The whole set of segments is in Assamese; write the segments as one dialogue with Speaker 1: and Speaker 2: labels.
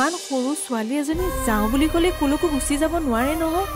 Speaker 1: ইমান সৰু ছোৱালী এজনী যাওঁ বুলি ক'লে কলৈকো গুচি যাব নোৱাৰে নহয়।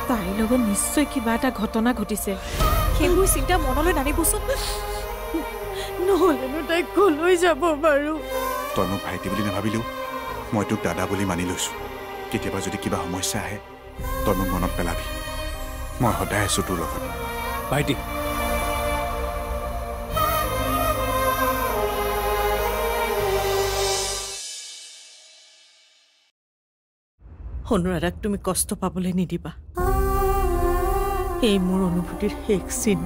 Speaker 1: তাইৰ লগত নিশ্চয় কিবা এটা ঘটনা ঘটিছে।
Speaker 2: সেইবোৰ চিন্তা মনলৈ নানিবচোন।
Speaker 1: নহ'লেনো তাই কলৈ যাব বাৰু?
Speaker 3: তই মোক ভাইটি বুলি নাভাবিলেও মই তোক দাদা বুলি মানি লৈছোঁ। কেতিয়াবা যদি কিবা সমস্যা আহে তই মোক মনত পেলাবি। মই সদায় আছোঁ তোৰ লগত।
Speaker 4: ভাইটি
Speaker 1: অনুৰাধাক তুমি কষ্ট পাবলৈ নিদিবা। এই মোৰ অনুভূতিৰ শেষ চিন।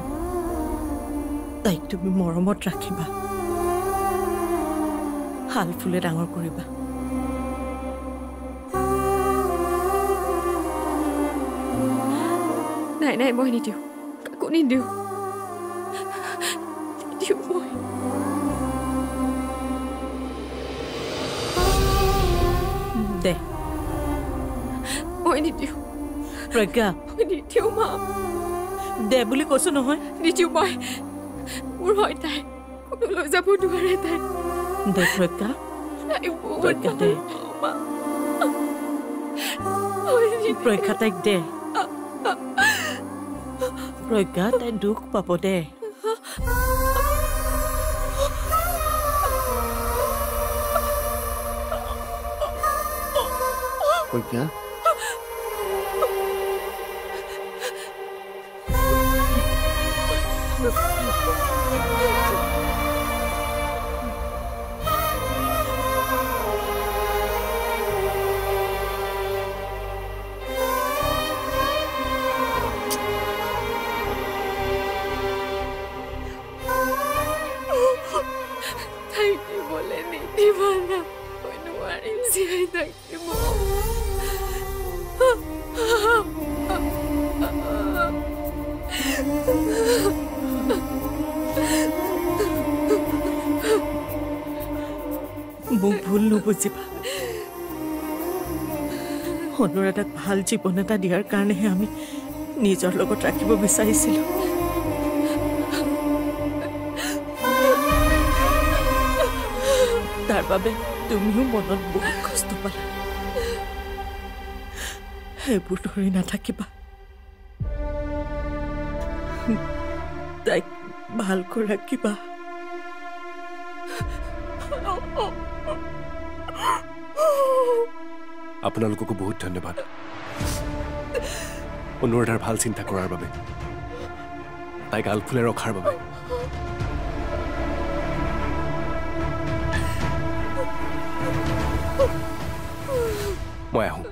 Speaker 1: তাইক তুমি মৰমত ৰাখিবা, হাল ফুলে ডাঙৰ কৰিবা।
Speaker 2: নাই নাই, মই নিদিওঁ, কাকো নিদিওঁ।
Speaker 1: দে
Speaker 2: মই নিদিওঁ।
Speaker 1: প্ৰজ্ঞা,
Speaker 2: মই নিদিওঁ মা।
Speaker 1: দে বুলি কৈছো নহয়।
Speaker 2: নিদিওঁ মই। মোৰ হয় তাই, কোনো লৈ যাব নোৱাৰে তাই।
Speaker 1: দে প্ৰজ্ঞা, প্ৰজ্ঞা দে। প্ৰজ্ঞা তাইক দে। প্ৰজ্ঞা তাই দুখ পাব দে।
Speaker 5: প্ৰজ্ঞা
Speaker 2: থাকিবলৈ নিদিবা না, মই নোৱাৰিম জীয়াই থাকিব।
Speaker 1: মোক ভুল নুবুজিবা। অনুৰাধাক ভাল জীৱন এটা দিয়াৰ কাৰণেহে আমি নিজৰ লগত ৰাখিব বিচাৰিছিলোঁ। তাৰ বাবে তুমিও মনত বহুত কষ্ট পালা। সেইবোৰ ধৰি নাথাকিবা। তাইক ভালকৈ ৰাখিবা।
Speaker 4: আপোনালোককো বহুত ধন্যবাদ অনুৰাধাৰ ভাল চিন্তা কৰাৰ বাবে, তাইক আলফুলে ৰখাৰ বাবে। মই আহোঁ।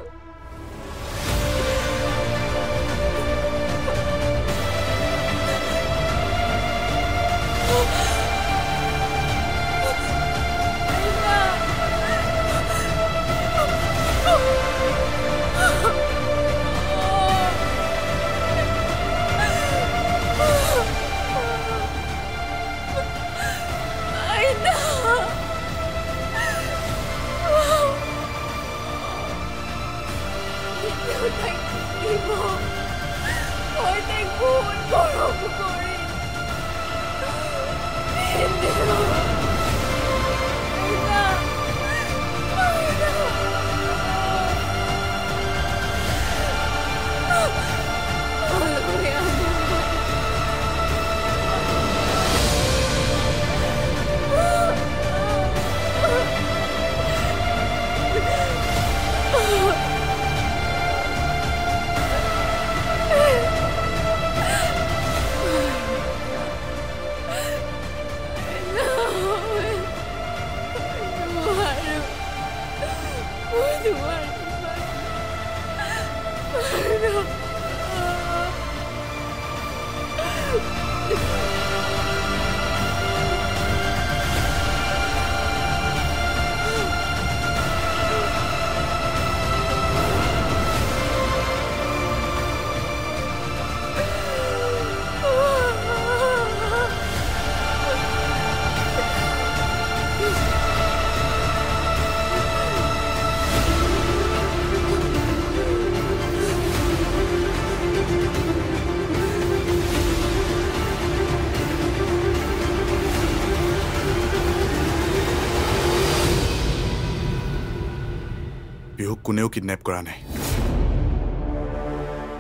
Speaker 3: কোনেও কিডনেপ কৰা নাই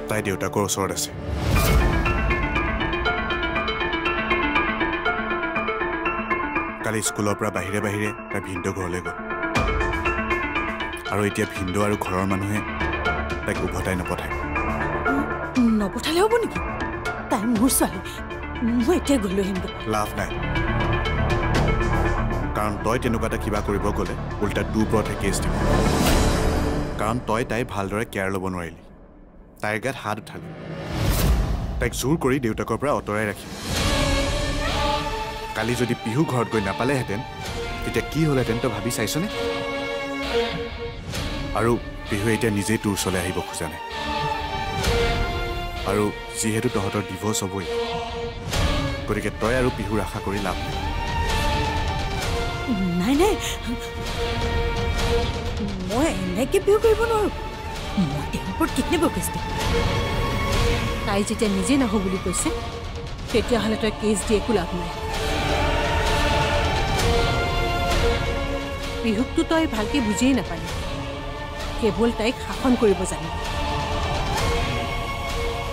Speaker 3: তাই দেউতাকৰ ওচৰত আছে কালি স্কুলৰ পৰা বাহিৰে বাহিৰে তাই ভিন্দু ঘৰলৈ গ'ল আৰু এতিয়া ভিন্দু আৰু ঘৰৰ মানুহে তাইক উভতাই নপঠায়
Speaker 1: নপঠালে হ'ব নেকি তাই মোৰ ছোৱালী মই এতিয়া গ'লো আহিম
Speaker 3: লাভ নাই কাৰণ তই তেনেকুৱা এটা কিবা কৰিব গ'লে উল্টা তোৰ ওপৰতহে কেছ দিব কাৰণ তই তাই ভালদৰে কেয়াৰ ল'ব নোৱাৰিলি তাইৰ গাত হাত উঠালি তাইক জোৰ কৰি দেউতাকৰ পৰা আঁতৰাই ৰাখিলি কালি যদি পিহু ঘৰত গৈ নাপালেহেঁতেন তেতিয়া কি হ'লহেঁতেন তই ভাবি চাইছনে আৰু পিহু এতিয়া নিজেই তোৰ ওচৰলৈ আহিব খোজা নাই আৰু যিহেতু তহঁতৰ ডিভ'ৰ্চ হ'বই গতিকে তই আৰু পিহুৰ আশা কৰি লাভ
Speaker 1: নাই নাই মই এনেকৈ পিহু কৰিব নোৱাৰোঁ মই তেওঁৰ ওপৰত কিডনেপ কেছ দিম তাই যেতিয়া নিজে নাহোঁ বুলি কৈছে তেতিয়াহ'লে তই কেছ দি একো লাভ নাই পিহুকটো তই ভালকৈ বুজিয়েই নাপালি কেৱল তাইক শাসন কৰিব জানিব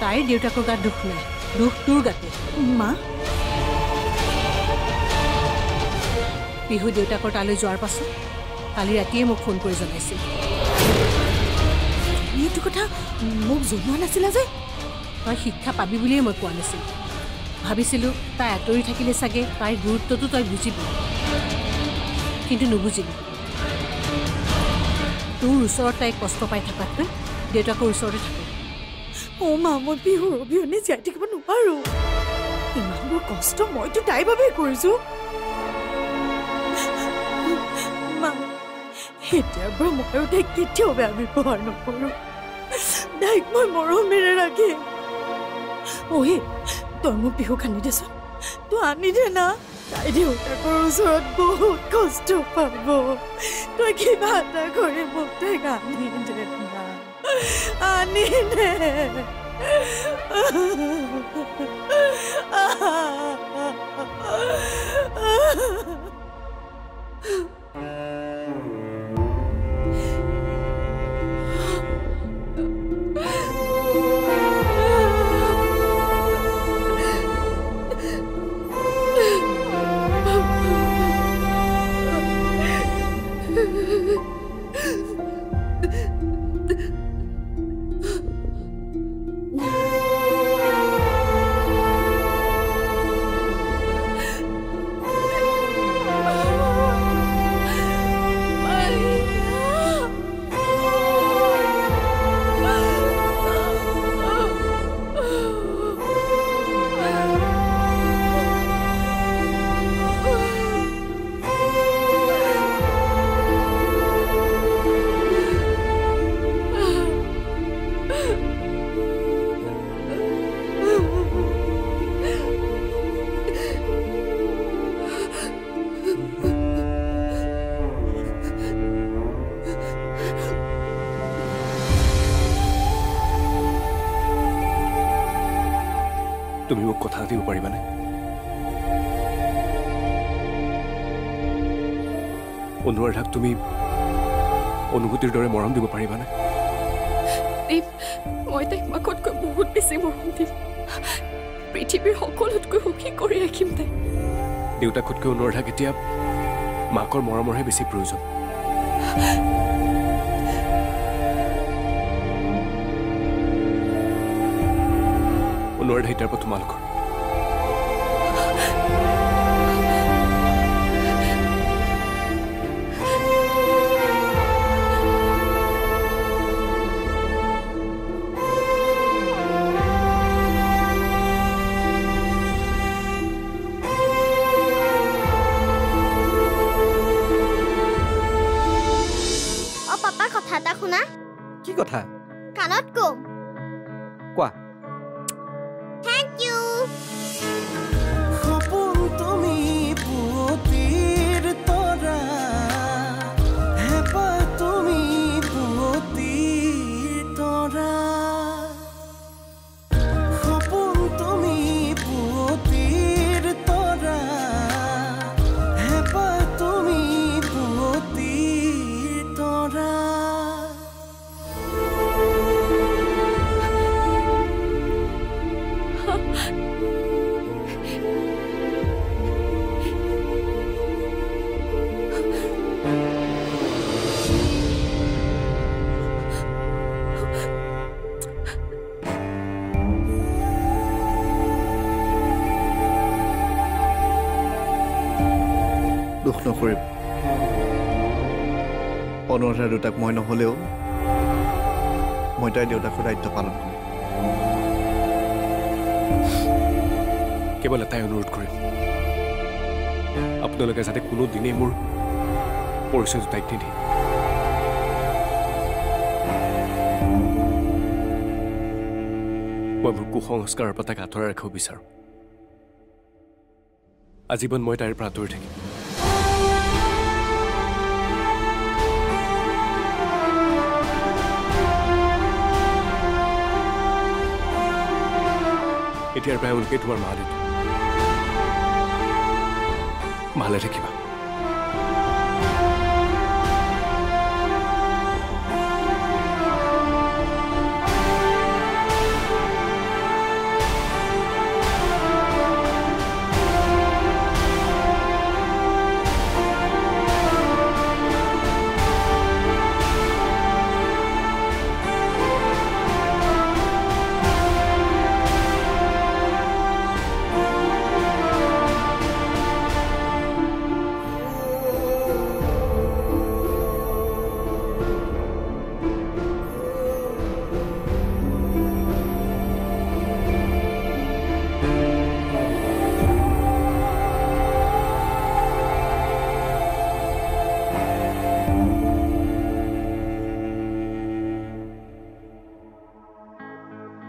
Speaker 1: তাইৰ দেউতাকৰ গাত দুখ নাই দুখ তোৰ গাতে মা পিহু দেউতাকৰ তালৈ যোৱাৰ পাছত কালি ৰাতিয়ে মোক ফোন কৰি জনাইছিল এইটো কথা মোক জনোৱা নাছিলা যে তই শিক্ষা পাবি বুলিয়ে মই কোৱা নাছিলোঁ ভাবিছিলোঁ তাই আঁতৰি থাকিলে চাগে তাইৰ গুৰুত্বটো তই বুজিবি কিন্তু নুবুজিলি তোৰ ওচৰত তাইক কষ্ট পাই থকাতকৈ দেউতাকৰ ওচৰতে থাকে অ' মা মই পিহুৰ অবিহনে জীয়াই থাকিব নোৱাৰোঁ ইমানবোৰ কষ্ট মইতো তাইৰ বাবেই কৰিছোঁ মা এতিয়াৰ পৰা ময়ো তাইক কেতিয়াও বেয়া ব্যৱহাৰ নকৰোঁ তাইক মই মৰমেৰে ৰাখিম ঐ তই মোৰ পিহু আনি দেচোন তই আনি দে না তাই দেউতাকৰ ওচৰত বহুত কষ্ট পাব তই কিবা এটা কৰি মোক তাইক আনি দে না আনি দে
Speaker 4: তুমি মোক কথা দিব পাৰিবানে অনুৰাধাক তুমি অনুভূতিৰ দৰে মৰম দিব পাৰিবানে
Speaker 2: মই তাইক মাকতকৈ বহুত বেছি মৰম দিম পৃথিৱীৰ সকলোতকৈ সুখী কৰি ৰাখিম তাইক
Speaker 4: দেউতাকতকৈ অনুৰাধাক এতিয়া মাকৰ মৰমৰহে বেছি প্ৰয়োজন অনুৰাধা এতিয়াৰ পৰা তোমালোকৰ
Speaker 5: কি কথা
Speaker 6: কানত কম
Speaker 5: কোৱা
Speaker 6: থ্যাংক ইউ
Speaker 7: সপোন তুমি পুৱতিৰ তৰা হেঁপাহ তুমি পুৱতিৰ তৰা সপোন তুমি পুৱতিৰ তৰা হেঁপাহ তুমি পুৱতিৰ তৰা
Speaker 5: দুখ নকৰিব অনুৰাধাৰ দেউতাক মই নহ'লেও মই তাইৰ দেউতাকৰ দায়িত্ব পালন কৰিম
Speaker 4: কেৱল এটাই অনুৰোধ কৰিম আপোনালোকে যাতে কোনো দিনেই মোৰ পৰিচয়টো তাইক নিদিয়ে মই মোৰ কুসংস্কাৰৰ পৰা তাক আঁতৰাই ৰাখিব বিচাৰোঁ আজীৱন মই তাইৰ পৰা আঁতৰি থাকিম এতিয়াৰ পৰাই এওঁলোকে তোমাৰ মা দেউতা ভালে থাকিবা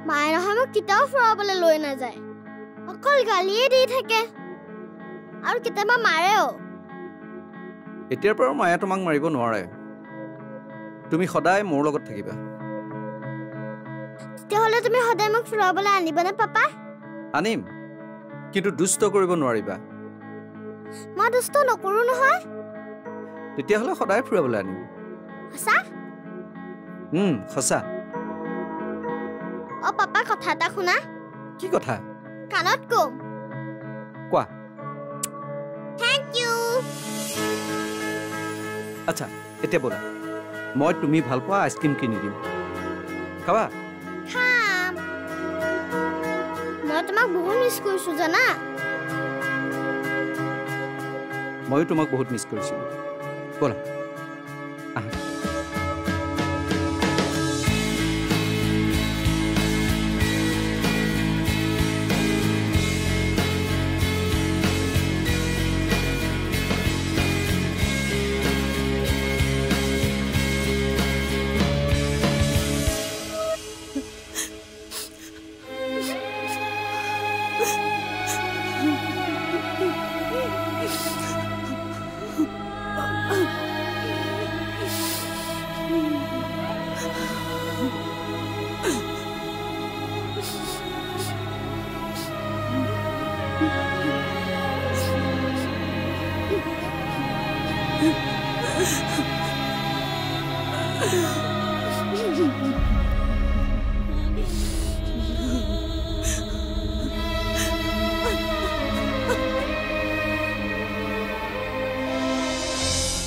Speaker 6: মায়ে নহয় মোক কেতিয়াও ফুৰাবলৈ লৈ নাযায় অকল গালিয়ে দি থাকে আৰু কেতিয়াবা মাৰেও
Speaker 5: এতিয়াৰ পৰা মায়ে তোমাক মাৰিব নোৱাৰে তুমি সদায় মোৰ লগত থাকিবা
Speaker 6: তেতিয়াহ'লে তুমি সদায় মোক ফুৰাবলৈ আনিবানে পাপা
Speaker 5: আনিম কিন্তু দুষ্ট কৰিব নোৱাৰিবা
Speaker 6: মই দুষ্ট নকৰো নহয়
Speaker 5: তেতিয়াহ'লে সদায় ফুৰাবলৈ আনিম
Speaker 6: সঁচা
Speaker 5: সঁচা
Speaker 6: অ পাপা কথা এটা শুনা
Speaker 5: কি কথা
Speaker 6: কাণত কম
Speaker 5: কোৱা
Speaker 6: থেংক ইউ
Speaker 5: আচ্ছা এতিয়া ব'লা মই তুমি ভাল পোৱা আইচক্ৰীম কিনি দিম খাবা
Speaker 6: খাম মই তোমাক বহুত মিছ কৰিছো জানা
Speaker 5: ময়ো তোমাক বহুত মিছ কৰিছিলোঁ ব'লা আহা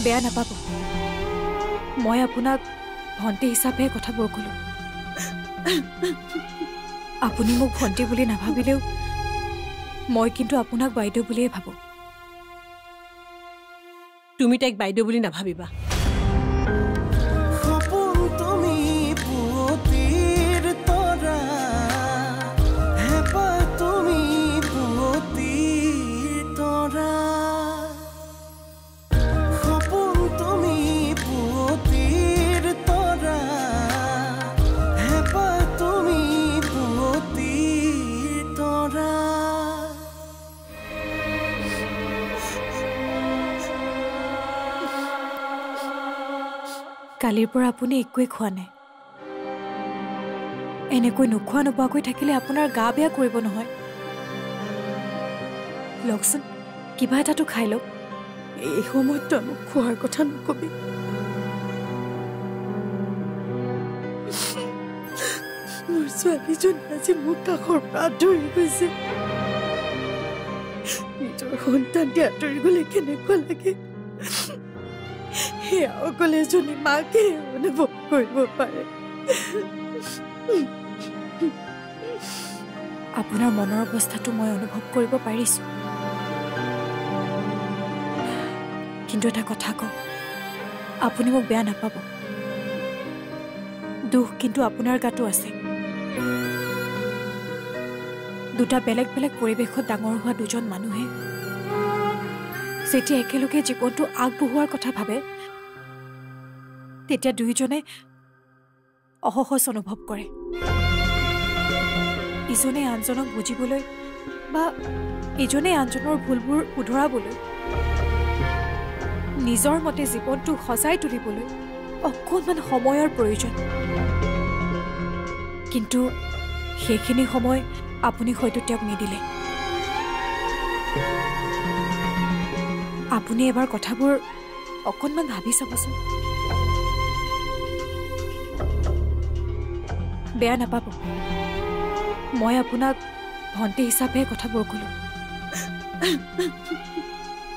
Speaker 1: বেয়া নাপাব মই আপোনাক ভণ্টি হিচাপে কথাবোৰ ক'লো আপুনি মোক ভণ্টি বুলি নাভাবিলেও মই কিন্তু আপোনাক বাইদেউ বুলিয়ে ভাবো
Speaker 8: তুমি তাইক বাইদেউ বুলি নাভাবিবা
Speaker 7: সপোন তুমি পুৱতিৰ তৰা হেঁপাহ তুমি পুৱতিৰ তৰা সপোন তুমি পুৱতিৰ তৰা হেঁপাহ তুমি পুৱতিৰ তৰা
Speaker 1: কালিৰ পৰা আপুনি একোৱে খোৱা নাই এনেকৈ নোখোৱা নোপোৱাকৈ থাকিলে আপোনাৰ গা বেয়া কৰিব নহয় লওকচোন কিবা এটাতো খাই লওক এই সময়ত তই মোক খোৱাৰ কথা নকবি মোৰ ছোৱালীজনী আজি মোৰ কাষৰ পৰা আঁতৰি গৈছে নিজৰ সন্তানটি আঁতৰি গ'লে কেনেকুৱা লাগে সেয়া অকলে এজনী মাকে অনুভৱ কৰিব পাৰে আপোনাৰ মনৰ অৱস্থাটো মই অনুভৱ কৰিব পাৰিছো কিন্তু এটা কথা কওঁ, আপুনি মোক বেয়া নাপাব। দুখ কিন্তু আপোনাৰ গাতো আছে। দুটা বেলেগ বেলেগ পৰিৱেশত ডাঙৰ হোৱা দুজন মানুহে যেতিয়া একেলগে জীৱনটো আগবঢ়োৱাৰ কথা ভাবে, তেতিয়া দুয়োজনে অসহজ অনুভৱ কৰে। ইজনে আনজনক বুজিবলৈ বা ইজনে আনজনৰ ভুলবোৰ শুধৰাবলৈ, নিজৰ মতে জীৱনটো সজাই তুলিবলৈ অকণমান সময়ৰ প্ৰয়োজন। কিন্তু সেইখিনি সময় আপুনি হয়তো তেওঁক নিদিলে। আপুনি এবাৰ কথাবোৰ অকণমান ভাবি চাবচোন। বেয়া নাপাব, মই আপোনাক ভণ্টি হিচাপে কথাবোৰ ক'লো।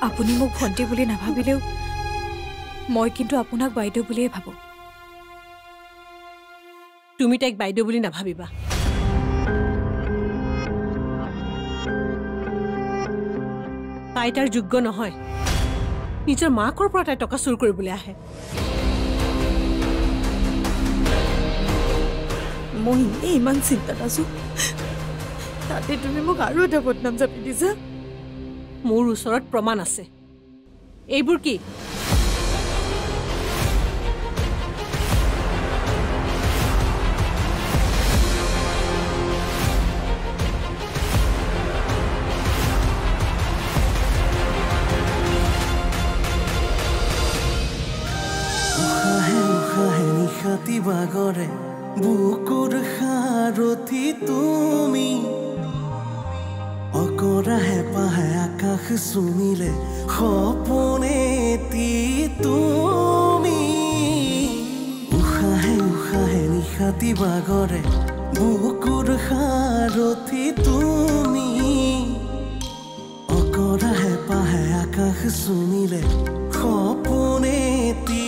Speaker 1: আপুনি মোক ভণ্টি বুলি নাভাবিলেও মই কিন্তু আপোনাক বাইদেউ বুলিয়ে ভাবোঁ।
Speaker 8: তুমি তাইক বাইদেউ বুলি নাভাবিবা। তাই তাৰ যোগ্য নহয়। নিজৰ মাকৰ পৰা তাই টকা চুৰ কৰিবলৈ আহে।
Speaker 1: মই ইমান চিন্তাত আছো, তাতে তুমি মোক আৰু এটা বদনাম জাপি দিছা।
Speaker 8: মোৰ ওচৰত প্ৰমাণ আছে। এইবোৰ কি?
Speaker 7: নিশাতি বাগৰে বুকুৰ সাৰথি তুমি, অকৰা হেঁপাহে আকাশ চুমিলে সপোনেতি তুমি। উশাহে উশাহে নিশাতি বাগৰে বুকুৰ সাৰথি তুমি, অকৰা হেঁপাহে আকাশ চুমিলে সপোনেতি